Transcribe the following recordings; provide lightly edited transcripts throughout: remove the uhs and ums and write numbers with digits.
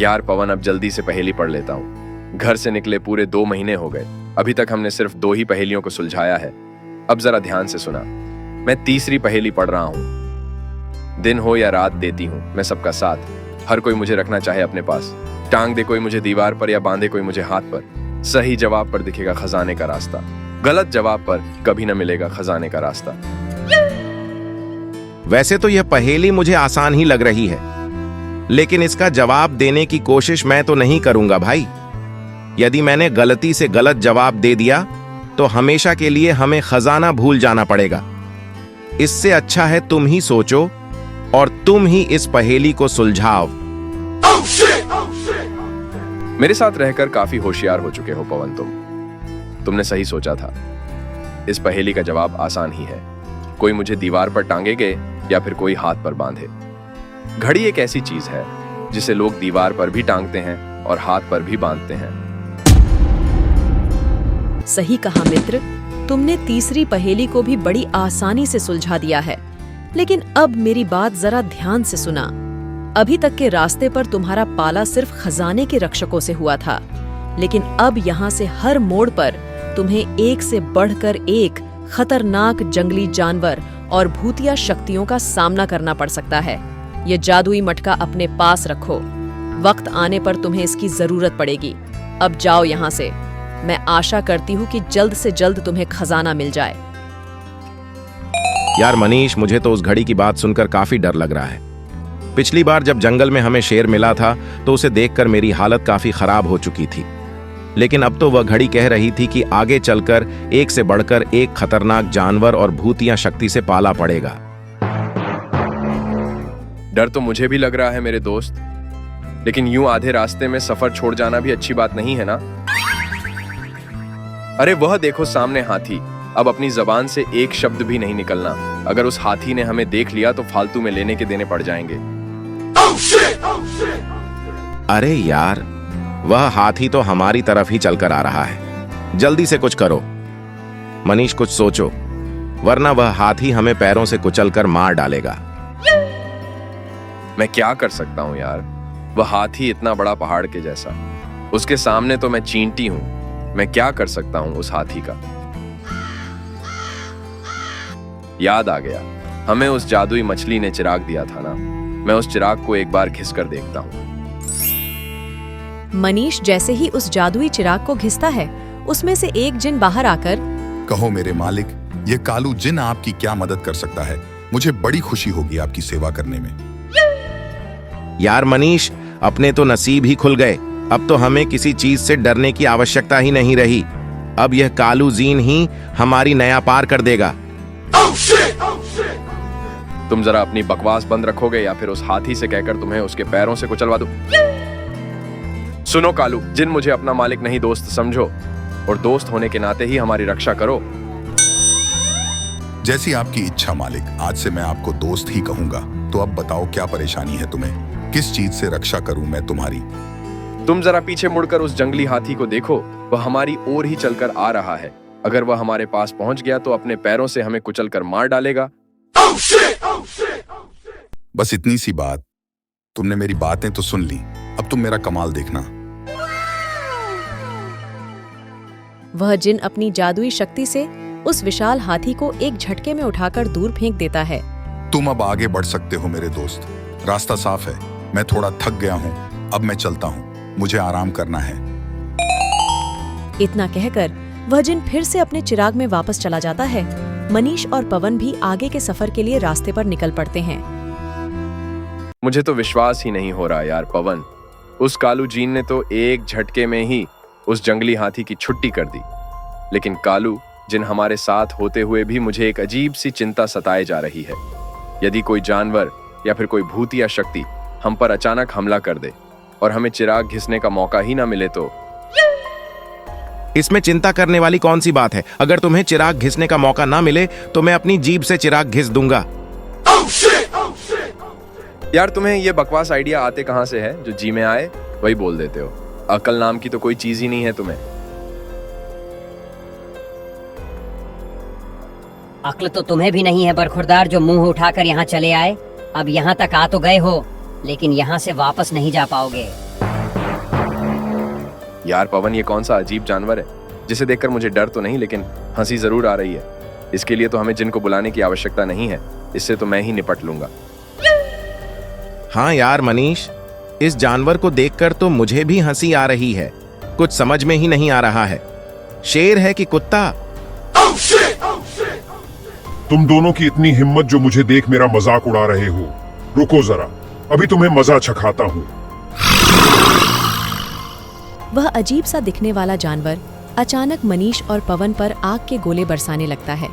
यार पवन, अब जल्दी से पहेली पढ़ लेता हूँ। घर से निकले पूरे 2 महीने हो गए, अभी तक हमने सिर्फ 2 ही पहेलियों को सुलझाया है। अब जरा ध्यान से सुना, मैं तीसरी पहेली पढ़ रहा हूँ। दिन हो या रात देती हूँ मैं सबका साथ, हर कोई मुझे रखना चाहे अपने पास। टांग दे कोई मुझे दीवार पर या बांधे कोई मुझे हाथ पर, सही जवाब पर दिखेगा खजाने का रास्ता, गलत जवाब पर कभी न मिलेगा खजाने का रास्ता। वैसे तो यह पहेली मुझे आसान ही लग रही है, लेकिन इसका जवाब देने की कोशिश मैं तो नहीं करूंगा भाई। यदि मैंने गलती से गलत जवाब दे दिया तो हमेशा के लिए हमें खजाना भूल जाना पड़ेगा। इससे अच्छा है तुम ही सोचो और तुम ही इस पहेली को सुलझाओ। मेरे साथ रहकर काफी होशियार हो चुके हो पवन तुमने सही सोचा था। इस पहेली का जवाब आसान ही है, कोई मुझे दीवार पर टांगेगे या फिर कोई हाथ पर बांधे। घड़ी एक ऐसी चीज है जिसे लोग दीवार पर भी टांगते हैं और हाथ पर भी बांधते हैं। सही कहा मित्र, तुमने तीसरी पहेली को भी बड़ी आसानी से सुलझा दिया है। लेकिन अब मेरी बात जरा ध्यान से सुना। अभी तक के रास्ते पर तुम्हारा पाला सिर्फ खजाने के रक्षकों से हुआ था, लेकिन अब यहाँ से हर मोड़ पर तुम्हें एक से बढ़कर एक खतरनाक जंगली जानवर और भूतिया शक्तियों का सामना करना पड़ सकता है। ये जादुई मटका अपने पास रखो, वक्त आने पर तुम्हें इसकी जरूरत पड़ेगी। अब जाओ यहाँ से। मैं आशा करती हूँ कि जल्द से जल्द तुम्हें खजाना मिल जाए। यार मनीष, मुझे तो उस घड़ी की बात सुनकर काफी डर लग रहा है। पिछली बार जब जंगल में हमें शेर मिला था तो उसे देखकर मेरी हालत काफी खराब हो चुकी थी, लेकिन अब तो वह घड़ी कह रही थी कि आगे चलकर एक से बढ़कर एक खतरनाक जानवर और भूतिया शक्ति से पाला पड़ेगा। डर तो मुझे भी लग रहा है मेरे दोस्त, लेकिन यूं आधे रास्ते में सफर छोड़ जाना भी अच्छी बात नहीं है ना। अरे वह देखो सामने हाथी, अब अपनी जबान से एक शब्द भी नहीं निकलना। अगर उस हाथी ने हमें देख लिया तो फालतू में लेने के देने पड़ जाएंगे। अरे यार, वह हाथी तो हमारी तरफ ही चलकर आ रहा है। जल्दी से कुछ करो मनीष, कुछ सोचो, वरना वह हाथी हमें पैरों से कुचलकर मार डालेगा। मैं क्या कर सकता हूँ यार, वह हाथी इतना बड़ा पहाड़ के जैसा, उसके सामने तो मैं चींटी हूँ। मैं क्या कर सकता हूँ उस हाथी का। याद आ गया, हमें उस जादुई मछली ने चिराग दिया था ना। मैं उस चिराग को एक बार घिस कर देखता हूँ। मनीष जैसे ही उस जादुई चिराग को घिसता है, उसमें से एक जिन बाहर आकर, कहो मेरे मालिक, ये कालू जिन आपकी क्या मदद कर सकता है? मुझे बड़ी खुशी होगी आपकी सेवा करने में। यार मनीष, अपने तो नसीब ही खुल गए। अब तो हमें किसी चीज से डरने की आवश्यकता ही नहीं रही। अब यह कालू जीन ही हमारी नया पार कर देगा। तुम जरा अपनी बकवास बंद रखोगे या फिर उस हाथी से कहकर तुम्हें उसके पैरों से कुचलवा दूं? सुनो कालू, जिन मुझे अपना मालिक नहीं दोस्त समझो, और दोस्त होने के नाते ही हमारी रक्षा करो। जैसी आपकी इच्छा मालिक, आज से मैं आपको दोस्त ही कहूंगा। तो अब बताओ क्या परेशानी है तुम्हें? किस चीज से रक्षा करूं मैं तुम्हारी? तुम जरा पीछे मुड़कर उस जंगली हाथी को देखो, वह हमारी ओर ही चलकर आ रहा है। अगर वह हमारे पास पहुंच गया तो अपने पैरों से हमें कुचलकर मार डालेगा। बस इतनी सी बात। तुमने मेरी बातें तो सुन ली, अब तुम मेरा कमाल देखना। वह जिन अपनी जादुई शक्ति से उस विशाल हाथी को एक झटके में उठाकर दूर फेंक देता है। तुम अब आगे बढ़ सकते हो मेरे दोस्त, रास्ता साफ है। मैं थोड़ा थक गया हूँ, अब मैं चलता हूँ, मुझे आराम करना है। इतना कहकर वह जिन फिर से अपने चिराग में वापस चला जाता है। मनीष और पवन भी आगे के सफर के लिए रास्ते पर निकल पड़ते हैं। मुझे तो विश्वास ही नहीं हो रहा यार पवन, उस कालू जीन ने तो एक झटके में ही उस जंगली हाथी की छुट्टी कर दी। लेकिन कालू जिन हमारे साथ होते हुए भी मुझे एक अजीब सी चिंता सताए जा रही है। यदि कोई जानवर या फिर कोई भूतिया शक्ति हम पर अचानक हमला कर दे और हमें चिराग घिसने का मौका ही ना मिले तो? इसमें चिंता करने वाली कौन सी बात है? अगर तुम्हें चिराग घिसने का मौका ना मिले तो मैं अपनी जीभ से चिराग घिस दूंगा। यार तुम्हें ये बकवास आइडिया आते कहां से है? जो जी में आए वही बोल देते हो। अकल नाम की तो कोई चीज ही नहीं है तुम्हें। अक्ल तो तुम्हें भी नहीं है बरखुरदार, जो मुंह उठाकर यहाँ चले आए। अब यहाँ तक आ तो गए हो, लेकिन यहाँ से वापस नहीं जा पाओगे। यार पवन, ये कौन सा अजीब जानवर है जिसे देखकर मुझे डर तो नहीं लेकिन हंसी जरूर आ रही है। इसके लिए तो हमें जिन को बुलाने की आवश्यकता नहीं है, इससे तो मैं ही निपट लूंगा। हाँ यार मनीष, इस जानवर को देखकर तो मुझे भी हंसी आ रही है। कुछ समझ में ही नहीं आ रहा है, शेर है कि कुत्ता। तुम दोनों की इतनी हिम्मत जो मुझे देख मेरा मजाक उड़ा रहे हो। रुको जरा, अभी तुम्हें मजा चखाता हूँ। वह अजीब सा दिखने वाला जानवर अचानक मनीष और पवन पर आग के गोले बरसाने लगता है,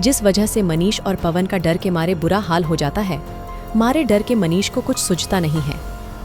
जिस वजह से मनीष और पवन का डर के मारे बुरा हाल हो जाता है। मारे डर के मनीष को कुछ सूझता नहीं है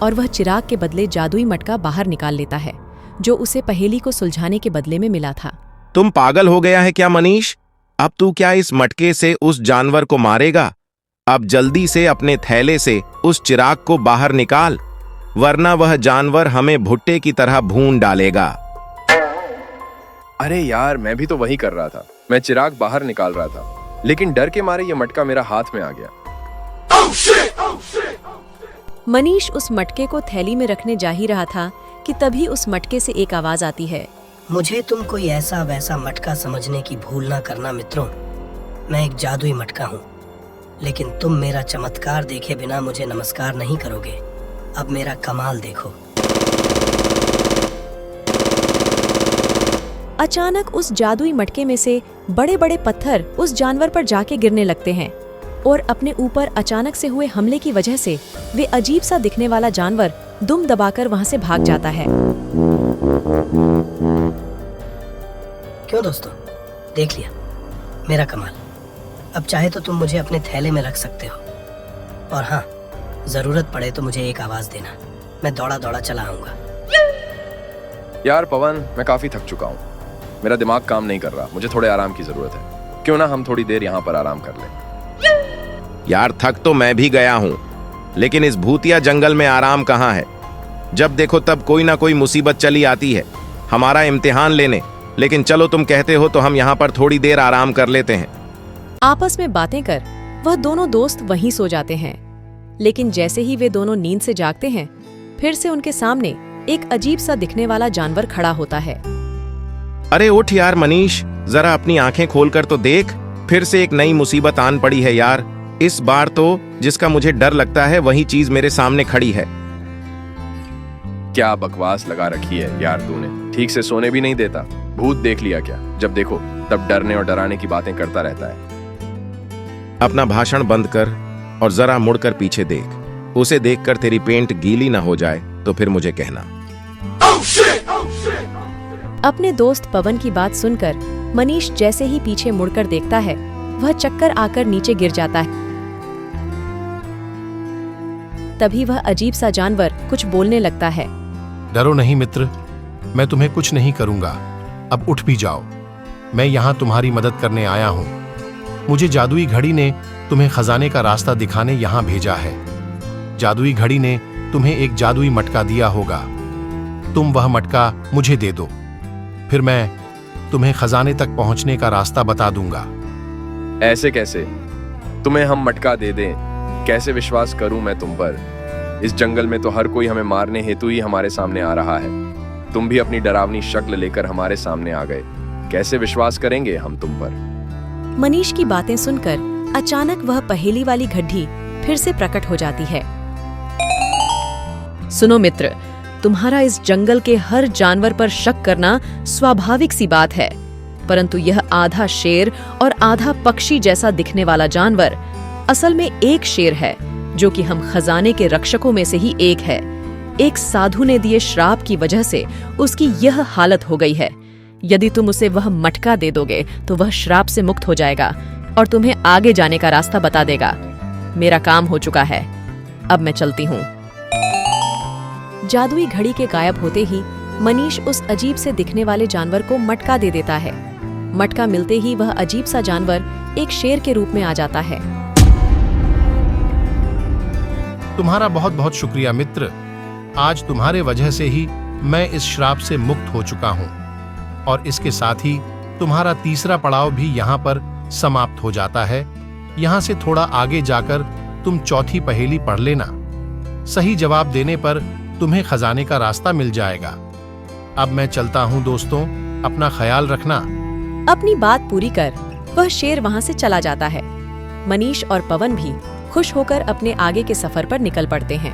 और वह चिराग के बदले जादुई मटका बाहर निकाल लेता है, जो उसे पहेली को सुलझाने के बदले में मिला था। तुम पागल हो गया है क्या मनीष? अब तू क्या इस मटके से उस जानवर को मारेगा? अब जल्दी से अपने थैले से उस चिराग को बाहर निकाल, वरना वह जानवर हमें भुट्टे की तरह भून डालेगा। अरे यार, मैं भी तो वही कर रहा था। मैं चिराग बाहर निकाल रहा था, लेकिन डर के मारे ये मटका मेरा हाथ में आ गया। मनीष उस मटके को थैली में रखने जा ही रहा था कि तभी उस मटके से एक आवाज आती है। मुझे तुम कोई ऐसा वैसा मटका समझने की भूल ना करना मित्रों। मैं एक जादुई मटका हूँ, लेकिन तुम मेरा चमत्कार देखे बिना मुझे नमस्कार नहीं करोगे। अब मेरा कमाल देखो। अचानक उस जादुई मटके में से बड़े बड़े पत्थर उस जानवर पर जाके गिरने लगते हैं और अपने ऊपर अचानक से हुए हमले की वजह से वे अजीब सा दिखने वाला जानवर दुम दबाकर वहां से भाग जाता है। क्यों दोस्तों, देख लिया मेरा कमाल। अब चाहे तो तुम मुझे अपने थैले में रख सकते हो, और हाँ, जरूरत पड़े तो मुझे एक आवाज देना, मैं दौड़ा दौड़ा चला आऊंगा। यार पवन, मैं काफी थक चुका हूँ, मेरा दिमाग काम नहीं कर रहा, मुझे थोड़े आराम की जरूरत है। क्यों ना हम थोड़ी देर यहाँ पर आराम कर लें। यार थक तो मैं भी गया हूं, लेकिन इस भूतिया जंगल में आराम कहाँ है? जब देखो तब कोई ना कोई मुसीबत चली आती है हमारा इम्तिहान लेने। लेकिन चलो, तुम कहते हो तो हम यहाँ पर थोड़ी देर आराम कर लेते हैं। आपस में बातें कर वह दोनों दोस्त वहीं सो जाते हैं, लेकिन जैसे ही वे दोनों नींद से जागते हैं, फिर से उनके सामने एक अजीब सा दिखने वाला जानवर खड़ा होता है। अरे उठ यार मनीष, जरा अपनी आंखें खोलकर तो देख, फिर से एक नई मुसीबत आन पड़ी है यार। इस बार तो जिसका मुझे डर लगता है वही चीज मेरे सामने खड़ी है। क्या बकवास लगा रखी है यार तूने, ठीक से सोने भी नहीं देता। भूत देख लिया क्या? जब देखो तब डरने और डराने की बातें करता रहता है। अपना भाषण बंद कर और जरा मुड़कर पीछे देख। उसे देखकर तेरी पेंट गीली ना हो जाए तो फिर मुझे कहना। अपने दोस्त पवन की बात सुनकर मनीष जैसे ही पीछे मुड़कर देखता है, वह चक्कर आकर नीचे गिर जाता है। तभी वह अजीब सा जानवर कुछ बोलने लगता है। डरो नहीं मित्र, मैं तुम्हें कुछ नहीं करूंगा। अब उठ भी जाओ, मैं यहाँ तुम्हारी मदद करने आया हूँ। मुझे जादुई घड़ी ने तुम्हें खजाने का रास्ता दिखाने यहाँ भेजा है। जादुई घड़ी ने तुम्हें एक जादुई मटका दिया होगा। तुम वह मटका मुझे दे दो, फिर मैं तुम्हें खजाने तक पहुँचने का रास्ता बता दूंगा। ऐसे कैसे? तुम्हें हम मटका दे दें? कैसे विश्वास करूं मैं तुम पर? इस जंगल में तो हर कोई हमें मारने हेतु ही हमारे सामने आ रहा है। तुम भी अपनी डरावनी शक्ल लेकर हमारे सामने आ गए, कैसे विश्वास करेंगे हम तुम पर? मनीष की बातें सुनकर अचानक वह पहेली वाली गड्ढी फिर से प्रकट हो जाती है। सुनो मित्र, तुम्हारा इस जंगल के हर जानवर पर शक करना स्वाभाविक सी बात है, परंतु यह आधा शेर और आधा पक्षी जैसा दिखने वाला जानवर असल में एक शेर है, जो कि हम खजाने के रक्षकों में से ही एक है। एक साधु ने दिए श्राप की वजह से उसकी यह हालत हो गई है। यदि तुम उसे वह मटका दे दोगे तो वह श्राप से मुक्त हो जाएगा और तुम्हें आगे जाने का रास्ता बता देगा। मेरा काम हो चुका है, अब मैं चलती हूँ। जादुई घड़ी के गायब होते ही मनीष उस अजीब से दिखने वाले जानवर को मटका दे देता है। मटका मिलते ही वह अजीब सा जानवर एक शेर के रूप में आ जाता है। तुम्हारा बहुत बहुत शुक्रिया मित्र। आज तुम्हारे वजह से ही मैं इस श्राप से मुक्त हो चुका हूँ, और इसके साथ ही तुम्हारा तीसरा पड़ाव भी यहाँ पर समाप्त हो जाता है। यहाँ से थोड़ा आगे जाकर तुम चौथी पहेली पढ़ लेना। सही जवाब देने पर तुम्हें खजाने का रास्ता मिल जाएगा। अब मैं चलता हूँ दोस्तों, अपना ख्याल रखना। अपनी बात पूरी कर वह शेर वहां से चला जाता है। मनीष और पवन भी खुश होकर अपने आगे के सफर पर निकल पड़ते हैं।